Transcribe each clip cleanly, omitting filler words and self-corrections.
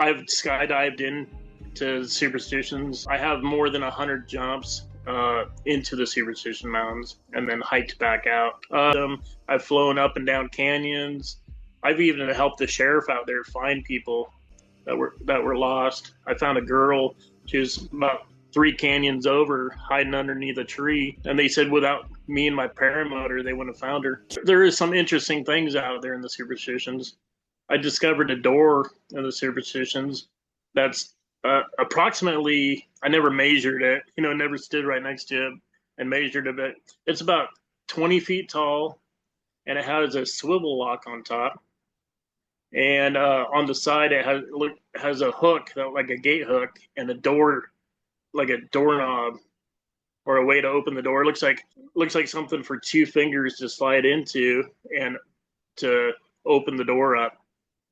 I've skydived in to superstitions. I have more than 100 jumps into the superstition mountains and then hiked back out. I've flown up and down canyons. I've even helped the sheriff out there find people that were lost. I found a girl. She was about 3 canyons over, hiding underneath a tree, and they said without me and my paramotor, they wouldn't have found her. There is some interesting things out there in the superstitions. I discovered a door in the superstitions that's approximately, I never measured it, never stood right next to it and measured it, but it's about 20 feet tall, and it has a swivel lock on top. And on the side, it has a hook, like a gate hook, and a door, like a doorknob or a way to open the door. It looks like something for 2 fingers to slide into and to open the door up.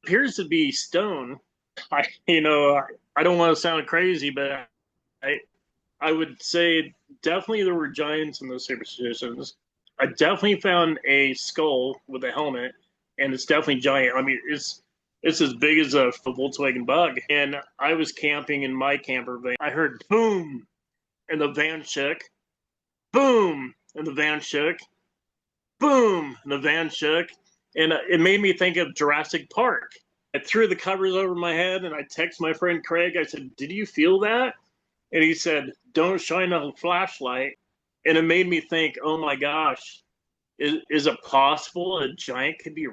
Appears to be stone. I don't want to sound crazy, but I would say definitely there were giants in those superstitions. I definitely found a skull with a helmet, and it's definitely giant. I mean, it's as big as a Volkswagen Bug. And I was camping in my camper van. I heard boom, and the van shook. Boom, and the van shook. Boom, and the van shook. And it made me think of Jurassic Park. I threw the covers over my head, and I texted my friend Craig. I said, "Did you feel that?" And he said, "Don't shine a flashlight." And it made me think, oh my gosh, is it possible a giant could be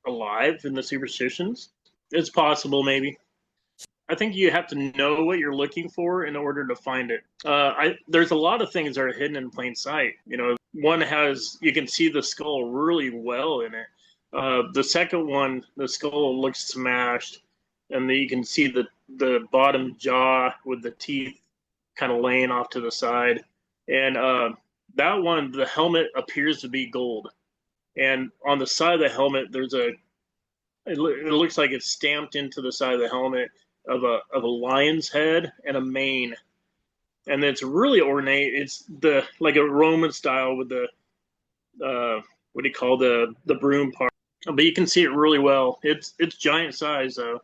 alive in the superstitions? It's possible, maybe. I think you have to know what you're looking for in order to find it. There's a lot of things that are hidden in plain sight. One you can see the skull really well in it. The second one, the skull looks smashed, and then you can see the bottom jaw with the teeth kind of laying off to the side. And that one, the helmet appears to be gold. And on the side of the helmet, it looks like it's stamped into the side of the helmet of a lion's head and a mane. And it's really ornate. It's like a Roman style with the what do you call the broom part. But you can see it really well. It's giant size though.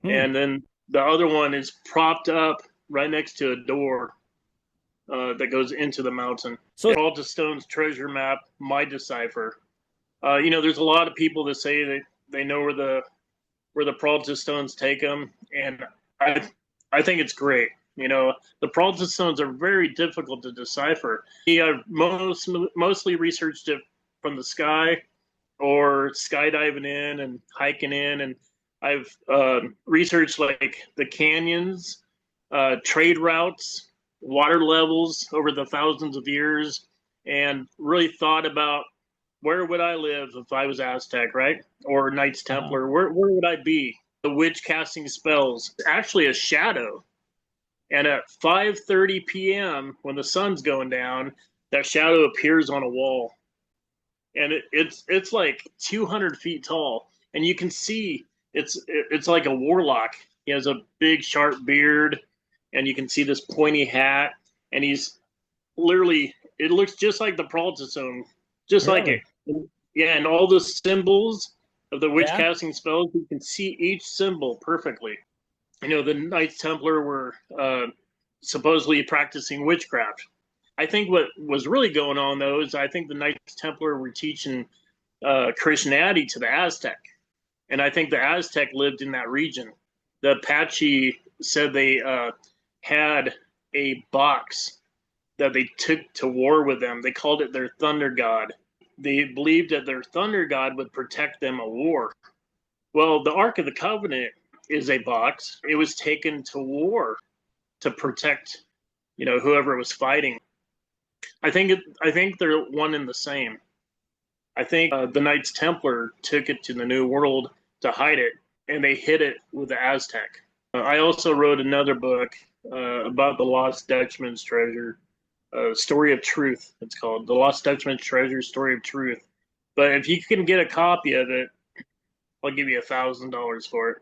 And then the other one is propped up right next to a door that goes into the mountain. So Alta Stone's treasure map, my decipher. There's a lot of people that say that they know where the Peralta stones take them, and I think it's great. The Peralta stones are very difficult to decipher. I've mostly researched it from the sky or skydiving in and hiking in, and I've researched like the canyons, trade routes, water levels over the thousands of years, and really thought about where would I live if I was Aztec, right? Or Knights Templar, where would I be? The witch casting spells, actually a shadow. And at 5:30 p.m., when the sun's going down, that shadow appears on a wall. And it's like 200 feet tall. And you can see it's like a warlock. He has a big, sharp beard, and you can see this pointy hat. And he's literally, it looks just like the Peralta stone, just like it. Yeah, and all the symbols of the witch casting spells, you can see each symbol perfectly. The Knights Templar were supposedly practicing witchcraft. I think what was really going on, though, is I think the Knights Templar were teaching Christianity to the Aztec. And I think the Aztec lived in that region. The Apache said they had a box that they took to war with them. They called it their thunder god. They believed that their thunder god would protect them at war. Well, the Ark of the Covenant is a box. It was taken to war to protect, whoever was fighting. I think they're one and the same. I think the Knights Templar took it to the New World to hide it, and they hid it with the Aztec. I also wrote another book about the Lost Dutchman's treasure, Story of Truth. It's called The Lost Dutchman's Treasure, Story of Truth. But if you can get a copy of it, I'll give you $1,000 for it.